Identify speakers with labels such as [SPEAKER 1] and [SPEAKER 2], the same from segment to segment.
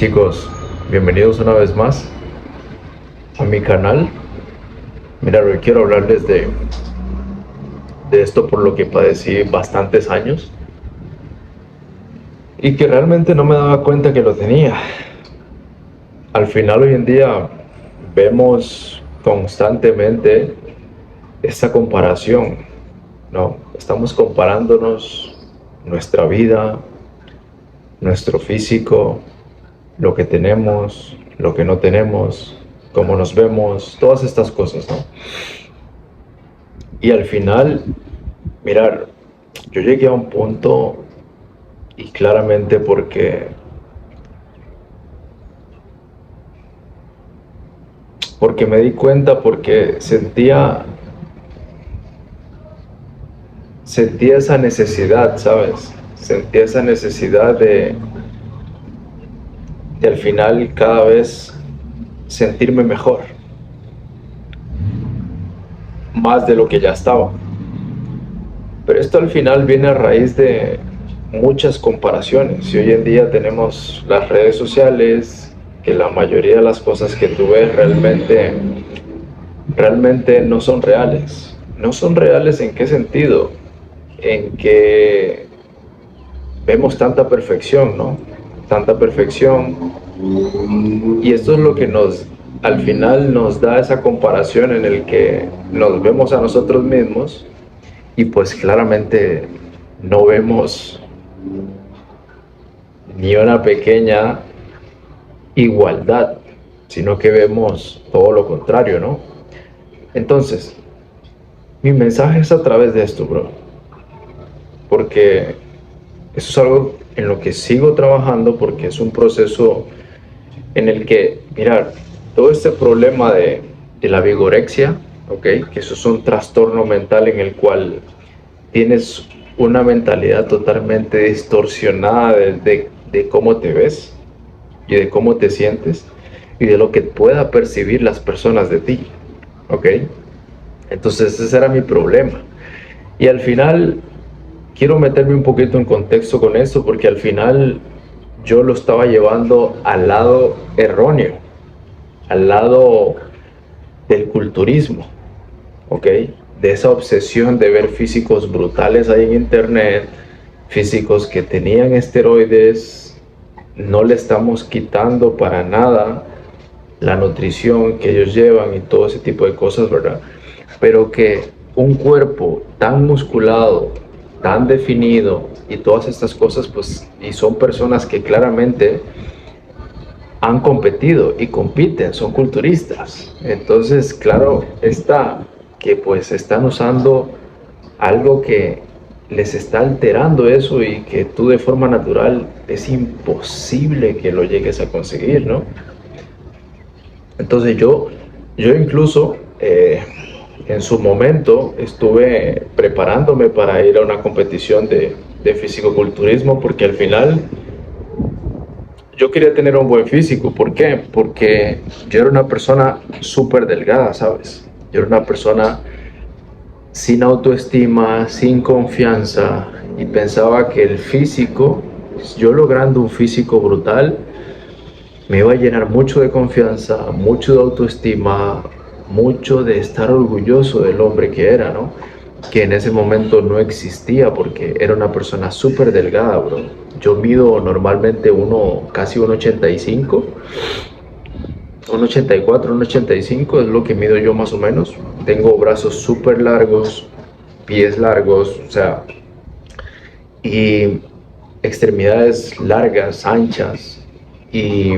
[SPEAKER 1] Chicos, bienvenidos una vez más a mi canal. Mira, hoy quiero hablarles de esto por lo que padecí bastantes años y que realmente no me daba cuenta que lo tenía. Al final, hoy en día vemos constantemente esta comparación, ¿no? Estamos comparándonos nuestra vida, nuestro físico, lo que tenemos, lo que no tenemos, cómo nos vemos, todas estas cosas, ¿no? Y al final, mirar, yo llegué a un punto y claramente porque me di cuenta, porque sentía esa necesidad, ¿sabes? Sentía esa necesidad de al final cada vez sentirme mejor, más de lo que ya estaba. Pero esto al final viene a raíz de muchas comparaciones. Y hoy en día tenemos las redes sociales, que la mayoría de las cosas que tú ves realmente no son reales. ¿No son reales en qué sentido? En que vemos tanta perfección, ¿no? Tanta perfección. Y esto es lo que al final nos da esa comparación en el que nos vemos a nosotros mismos y pues claramente no vemos ni una pequeña igualdad, sino que vemos todo lo contrario, ¿no? Entonces, mi mensaje es a través de esto, bro, porque eso es algo en lo que sigo trabajando, porque es un proceso en el que, mirar, todo este problema de la vigorexia, ¿ok? Que eso es un trastorno mental en el cual tienes una mentalidad totalmente distorsionada de cómo te ves y de cómo te sientes y de lo que pueda percibir las personas de ti, ¿ok? Entonces ese era mi problema. Y al final quiero meterme un poquito en contexto con esto porque al final yo lo estaba llevando al lado erróneo, al lado del culturismo, ¿ok? De esa obsesión de ver físicos brutales ahí en internet, físicos que tenían esteroides. No le estamos quitando para nada la nutrición que ellos llevan y todo ese tipo de cosas, ¿verdad? Pero que un cuerpo tan musculado, tan definido y todas estas cosas, pues, y son personas que claramente han competido y compiten, son culturistas. Entonces, claro, está que pues están usando algo que les está alterando eso y que tú de forma natural es imposible que lo llegues a conseguir, ¿no? Entonces yo incluso en su momento estuve preparándome para ir a una competición de fisicoculturismo porque al final yo quería tener un buen físico. ¿Por qué? Porque yo era una persona súper delgada, ¿sabes? Yo era una persona sin autoestima, sin confianza y pensaba que el físico, yo logrando un físico brutal, me iba a llenar mucho de confianza, mucho de autoestima, mucho de estar orgulloso del hombre que era, ¿no? Que en ese momento no existía porque era una persona súper delgada, bro. Yo mido normalmente casi 1,85, 1,84, 1,85 es lo que mido yo más o menos. Tengo brazos súper largos, pies largos, o sea, y extremidades largas, anchas, y,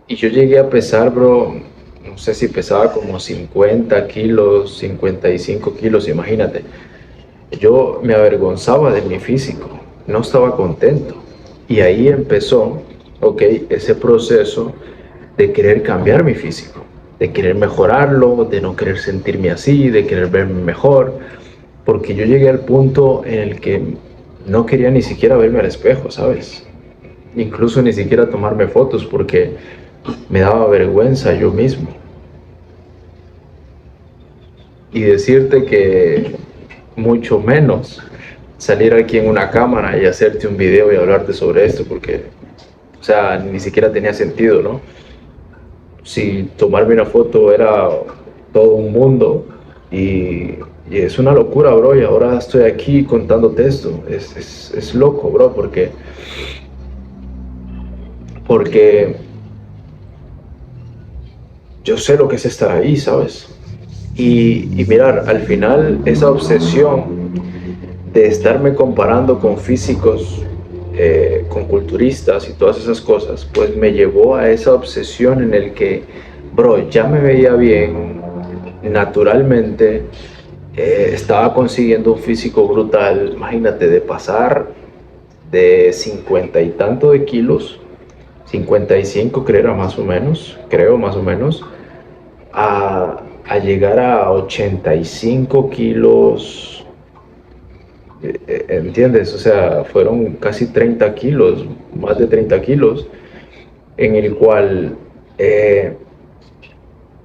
[SPEAKER 1] y yo llegué a pesar, bro, no sé si pesaba como 50 kilos, 55 kilos, imagínate. Yo me avergonzaba de mi físico, no estaba contento. Y ahí empezó, ok, ese proceso de querer cambiar mi físico, de querer mejorarlo, de no querer sentirme así, de querer verme mejor, porque yo llegué al punto en el que no quería ni siquiera verme al espejo, ¿sabes? Incluso ni siquiera tomarme fotos porque me daba vergüenza yo mismo. Y decirte que mucho menos salir aquí en una cámara y hacerte un video y hablarte sobre esto, porque, o sea, ni siquiera tenía sentido, ¿no? Si tomarme una foto era todo un mundo y es una locura, bro, y ahora estoy aquí contándote esto. Es loco, bro, porque yo sé lo que es estar ahí, ¿sabes? Y mirar, al final esa obsesión de estarme comparando con físicos, con culturistas y todas esas cosas, pues me llevó a esa obsesión en el que, bro, ya me veía bien naturalmente, estaba consiguiendo un físico brutal, imagínate, de pasar de 50 y tanto de kilos, 55 creo más o menos, a llegar a 85 kilos, ¿entiendes? O sea, fueron casi 30 kilos, más de 30 kilos, en el cual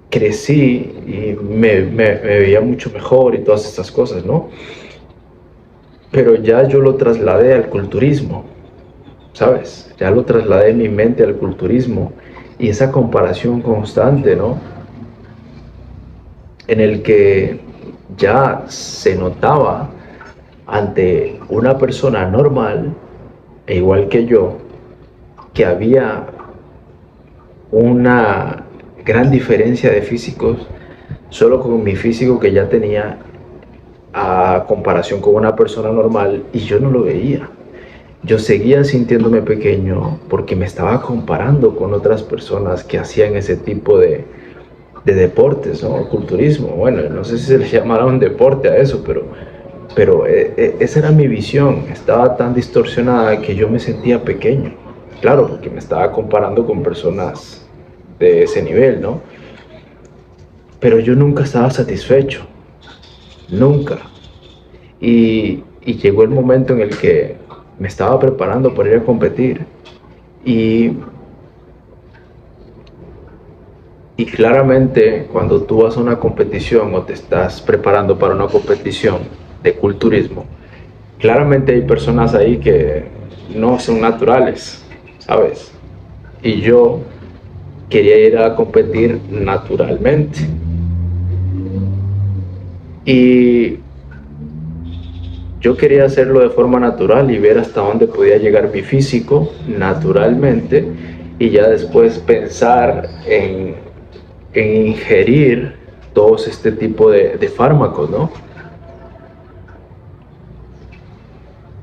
[SPEAKER 1] crecí y me veía mucho mejor y todas estas cosas, ¿no? Pero ya yo lo trasladé al culturismo, ¿sabes? Ya lo trasladé en mi mente al culturismo y esa comparación constante, ¿no? En el que ya se notaba ante una persona normal, e igual que yo, que había una gran diferencia de físicos, solo con mi físico que ya tenía a comparación con una persona normal, y yo no lo veía. Yo seguía sintiéndome pequeño porque me estaba comparando con otras personas que hacían ese tipo de deportes, ¿no? Culturismo. Bueno, no sé si se le llamará un deporte a eso, pero esa era mi visión. Estaba tan distorsionada que yo me sentía pequeño. Claro, porque me estaba comparando con personas de ese nivel, ¿no? Pero yo nunca estaba satisfecho. Nunca. Y llegó el momento en el que me estaba preparando para ir a competir. Y Y claramente cuando tú vas a una competición o te estás preparando para una competición de culturismo, claramente hay personas ahí que no son naturales, ¿sabes? Y yo quería ir a competir naturalmente. Y yo quería hacerlo de forma natural y ver hasta dónde podía llegar mi físico naturalmente y ya después pensar en ingerir todos este tipo de fármacos, ¿no?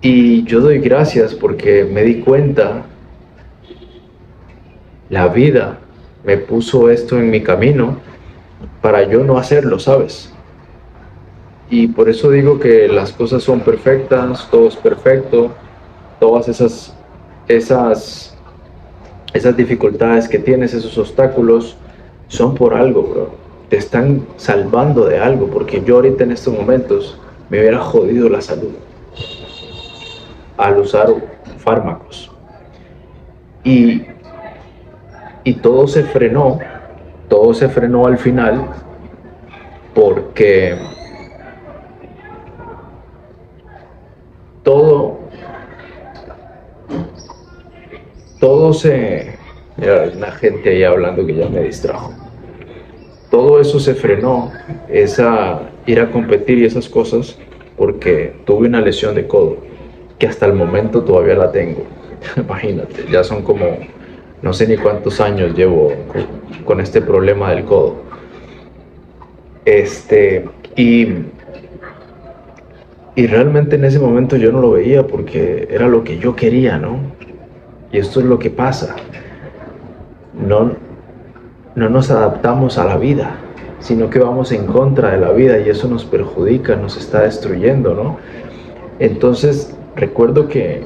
[SPEAKER 1] Y yo doy gracias porque me di cuenta, la vida me puso esto en mi camino para yo no hacerlo, ¿sabes? Y por eso digo que las cosas son perfectas, todo es perfecto, todas esas, esas dificultades que tienes, esos obstáculos, son por algo, bro. Te están salvando de algo, porque yo ahorita en estos momentos me hubiera jodido la salud al usar fármacos. Y, y todo se frenó al final porque todo, todo se... Mira, hay una gente ahí hablando que ya me distrajo. Todo eso se frenó, ir a competir y esas cosas, porque tuve una lesión de codo, que hasta el momento todavía la tengo. Imagínate, ya son como, no sé ni cuántos años llevo con este problema del codo. Y, y realmente en ese momento yo no lo veía porque era lo que yo quería, ¿no? Y esto es lo que pasa. No, no nos adaptamos a la vida, sino que vamos en contra de la vida y eso nos perjudica, nos está destruyendo, ¿no? Entonces recuerdo que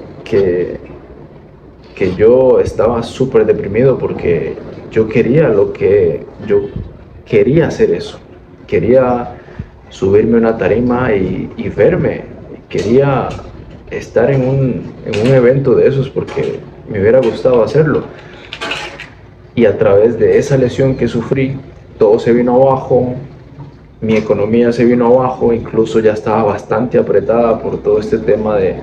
[SPEAKER 1] yo estaba súper deprimido porque yo quería hacer eso, quería subirme a una tarima y verme, quería estar en un evento de esos porque me hubiera gustado hacerlo. Y a través de esa lesión que sufrí, todo se vino abajo, mi economía se vino abajo, incluso ya estaba bastante apretada por todo este tema de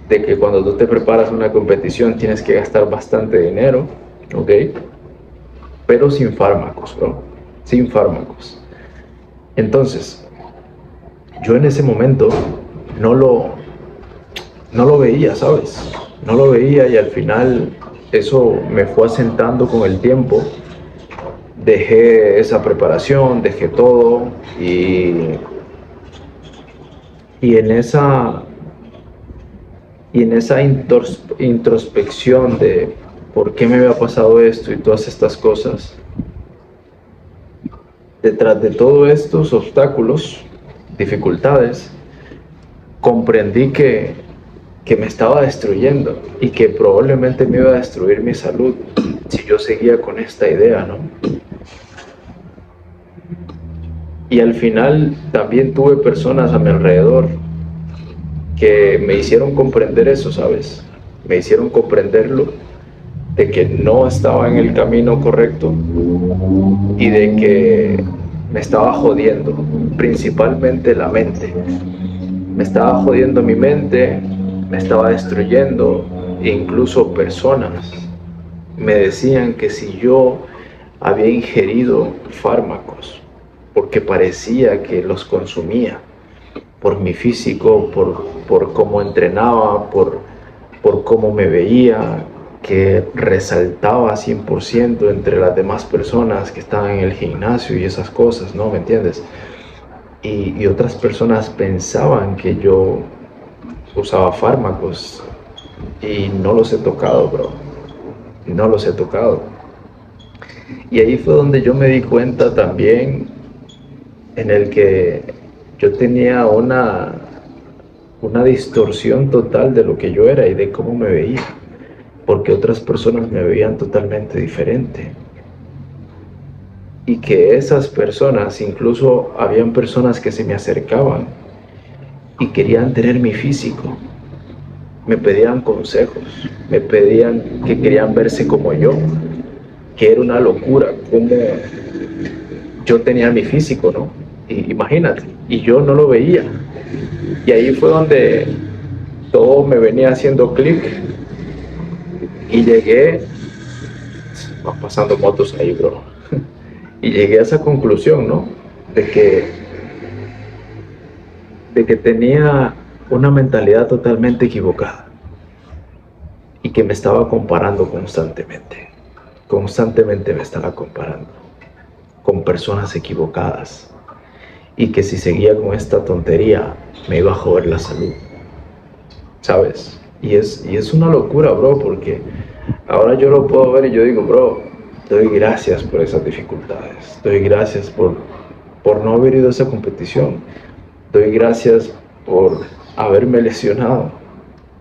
[SPEAKER 1] que cuando tú te preparas una competición tienes que gastar bastante dinero, ¿ok? Pero sin fármacos, bro, sin fármacos. Entonces, yo en ese momento no lo veía, ¿sabes? No lo veía y al final eso me fue asentando con el tiempo. Dejé esa preparación, dejé todo y en esa introspección de por qué me había pasado esto y todas estas cosas, detrás de todos estos obstáculos, dificultades, comprendí que me estaba destruyendo y que probablemente me iba a destruir mi salud si yo seguía con esta idea, ¿no? Y al final también tuve personas a mi alrededor que me hicieron comprender eso, ¿sabes? Me hicieron comprenderlo, de que no estaba en el camino correcto y de que me estaba jodiendo, principalmente la mente. Me estaba jodiendo mi mente, me estaba destruyendo, e incluso personas me decían que si yo había ingerido fármacos, porque parecía que los consumía, por mi físico, por cómo entrenaba, por cómo me veía, que resaltaba 100% entre las demás personas que estaban en el gimnasio y esas cosas, ¿no? ¿Me entiendes? Y otras personas pensaban que yo usaba fármacos y no los he tocado, bro. No los he tocado. Y ahí fue donde yo me di cuenta también en el que yo tenía una distorsión total de lo que yo era y de cómo me veía, porque otras personas me veían totalmente diferente. Y que esas personas, incluso habían personas que se me acercaban y querían tener mi físico, me pedían consejos, me pedían que querían verse como yo, que era una locura como yo tenía mi físico, ¿no? Y imagínate, y yo no lo veía. Y ahí fue donde todo me venía haciendo clic y llegué, van pasando motos ahí, bro, y llegué a esa conclusión, ¿no? De que tenía una mentalidad totalmente equivocada y que me estaba comparando constantemente me estaba comparando con personas equivocadas y que si seguía con esta tontería me iba a joder la salud, ¿sabes? Y es una locura, bro, porque ahora yo lo puedo ver y yo digo, bro, doy gracias por esas dificultades, doy gracias por no haber ido a esa competición, doy gracias por haberme lesionado,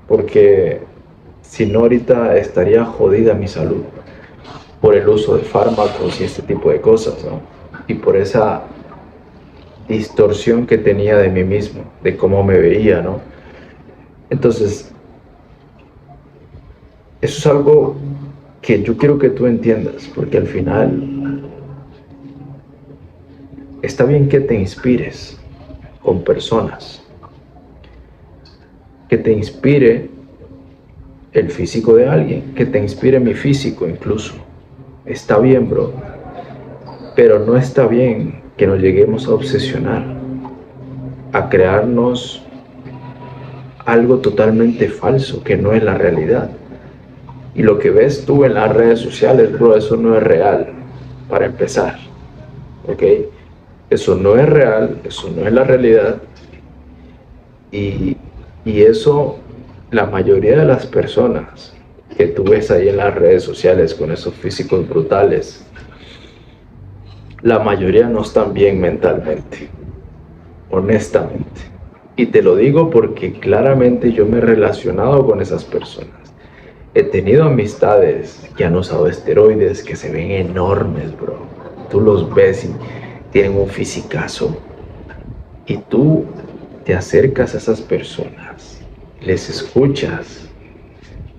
[SPEAKER 1] porque si no ahorita estaría jodida mi salud por el uso de fármacos y este tipo de cosas, ¿no? Y por esa distorsión que tenía de mí mismo, de cómo me veía, ¿no? Entonces, eso es algo que yo quiero que tú entiendas, porque al final está bien que te inspires con personas, que te inspire el físico de alguien, que te inspire mi físico incluso. Está bien, bro, pero no está bien que nos lleguemos a obsesionar, a crearnos algo totalmente falso que no es la realidad. Y lo que ves tú en las redes sociales, bro, eso no es real, para empezar, ¿ok? Eso no es real, eso no es la realidad. Y eso, la mayoría de las personas que tú ves ahí en las redes sociales con esos físicos brutales, la mayoría no están bien mentalmente, honestamente. Y te lo digo porque claramente yo me he relacionado con esas personas. He tenido amistades que han usado esteroides que se ven enormes, bro. Tú los ves y tienen un fisicazo. Y tú te acercas a esas personas, les escuchas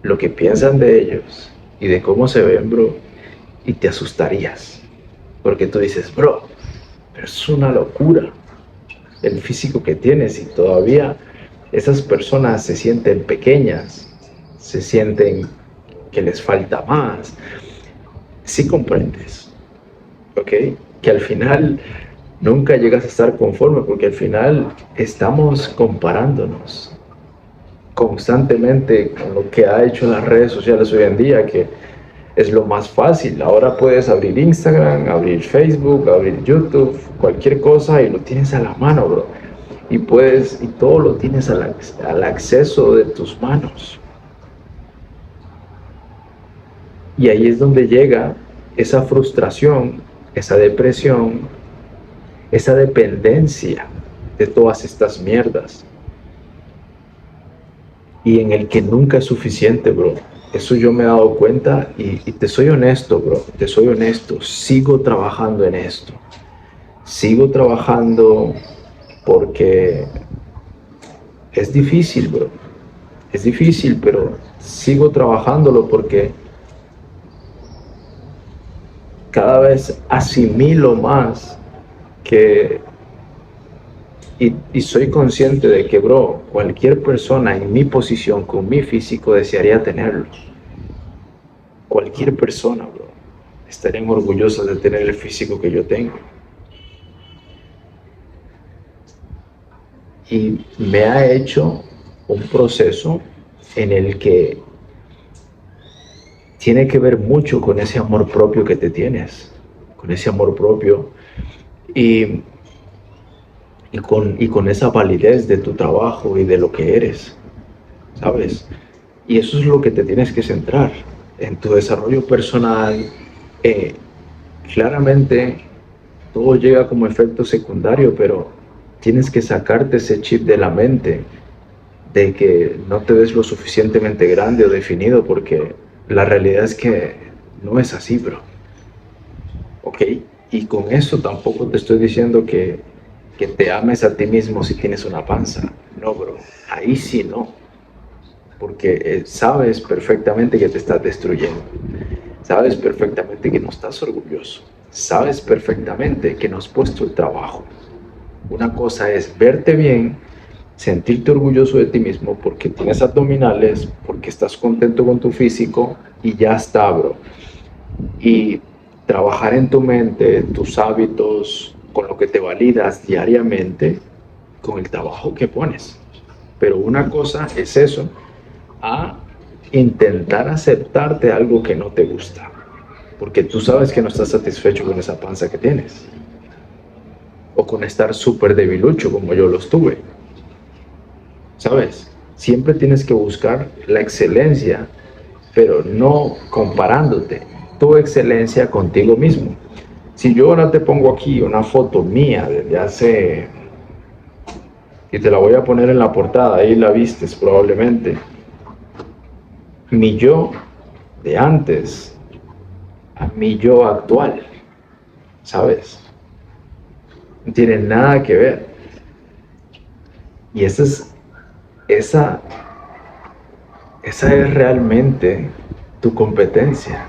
[SPEAKER 1] lo que piensan de ellos y de cómo se ven, bro, y te asustarías. Porque tú dices, bro, Pero es una locura el físico que tienes y todavía esas personas se sienten pequeñas, se sienten que les falta más. Sí comprendes, ¿ok? Que al final nunca llegas a estar conforme porque al final estamos comparándonos constantemente con lo que ha hecho las redes sociales hoy en día, que es lo más fácil. Ahora puedes abrir Instagram, abrir Facebook, abrir YouTube, cualquier cosa y lo tienes a la mano, bro. Y todo lo tienes al acceso de tus manos. Y ahí es donde llega esa frustración, esa depresión, esa dependencia de todas estas mierdas. Y en el que nunca es suficiente, bro. Eso yo me he dado cuenta y te soy honesto, bro. Te soy honesto. Sigo trabajando en esto. Sigo trabajando porque es difícil, bro. Es difícil, pero sigo trabajándolo porque cada vez asimilo más que y soy consciente de que, bro, cualquier persona en mi posición, con mi físico, desearía tenerlo. Cualquier persona, bro, estarían orgullosos de tener el físico que yo tengo. Y me ha hecho un proceso en el que tiene que ver mucho con ese amor propio que te tienes, con ese amor propio y con esa validez de tu trabajo y de lo que eres, ¿sabes? Y eso es lo que te tienes que centrar, en tu desarrollo personal. Claramente todo llega como efecto secundario, pero tienes que sacarte ese chip de la mente de que no te ves lo suficientemente grande o definido, porque la realidad es que no es así, bro. ¿Ok? Y con eso tampoco te estoy diciendo que te ames a ti mismo si tienes una panza. No, bro. Ahí sí no. Porque sabes perfectamente que te estás destruyendo. Sabes perfectamente que no estás orgulloso. Sabes perfectamente que no has puesto el trabajo. Una cosa es verte bien, sentirte orgulloso de ti mismo porque tienes abdominales, porque estás contento con tu físico y ya está, bro. Y trabajar en tu mente, tus hábitos, con lo que te validas diariamente, con el trabajo que pones. Pero una cosa es eso, a intentar aceptarte algo que no te gusta, porque tú sabes que no estás satisfecho con esa panza que tienes, o con estar súper debilucho como yo lo estuve, ¿sabes? Siempre tienes que buscar la excelencia, pero no comparándote tu excelencia contigo mismo. Si yo ahora te pongo aquí una foto mía desde hace, y te la voy a poner en la portada, ahí la vistes probablemente, mi yo de antes a mi yo actual, ¿sabes? No tiene nada que ver. Y esa es realmente tu competencia.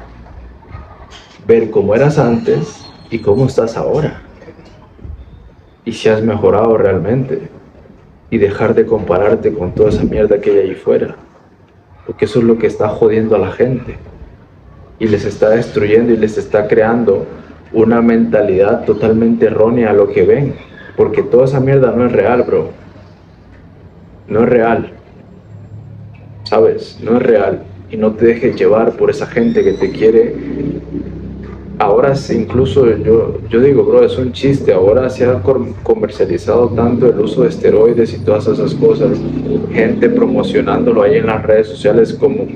[SPEAKER 1] Ver cómo eras antes y cómo estás ahora. Y si has mejorado realmente. Y dejar de compararte con toda esa mierda que hay ahí fuera. Porque eso es lo que está jodiendo a la gente. Y les está destruyendo y les está creando una mentalidad totalmente errónea a lo que ven. Porque toda esa mierda no es real, bro. No es real. ¿Sabes? No es real. Y no te dejes llevar por esa gente que te quiere. Ahora incluso yo digo, bro, es un chiste. Ahora se ha comercializado tanto el uso de esteroides y todas esas cosas. Gente promocionándolo ahí en las redes sociales como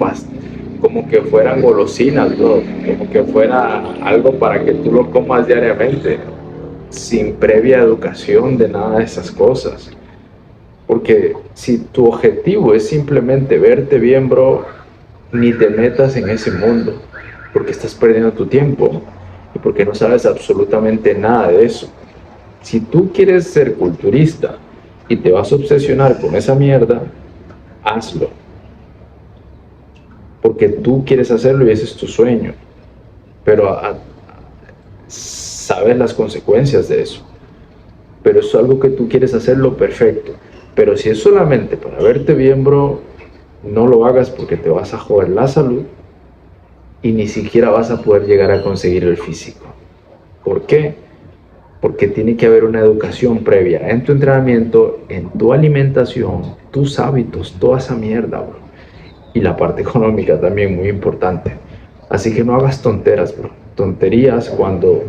[SPEAKER 1] que fueran golosinas, bro. Como que fuera algo para que tú lo comas diariamente. Sin previa educación de nada de esas cosas. Porque si tu objetivo es simplemente verte bien, bro, ni te metas en ese mundo, porque estás perdiendo tu tiempo y porque no sabes absolutamente nada de eso. Si tú quieres ser culturista y te vas a obsesionar con esa mierda, hazlo. Porque tú quieres hacerlo y ese es tu sueño. Pero sabes las consecuencias de eso. pero es algo que tú quieres hacerlo perfecto. Pero si es solamente para verte bien, bro, no lo hagas porque te vas a joder la salud y ni siquiera vas a poder llegar a conseguir el físico. ¿Por qué? Porque tiene que haber una educación previa en tu entrenamiento, en tu alimentación, tus hábitos, toda esa mierda, bro. Y la parte económica también, muy importante. Así que no hagas tonteras, bro. Tonterías cuando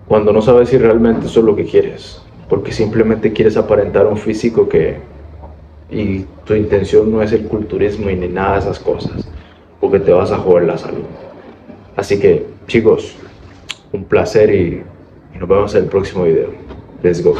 [SPEAKER 1] no sabes si realmente eso es lo que quieres. Porque simplemente quieres aparentar un físico y tu intención no es el culturismo y ni nada de esas cosas. Porque te vas a joder la salud. Así que, chicos, un placer y nos vemos en el próximo video. Let's go.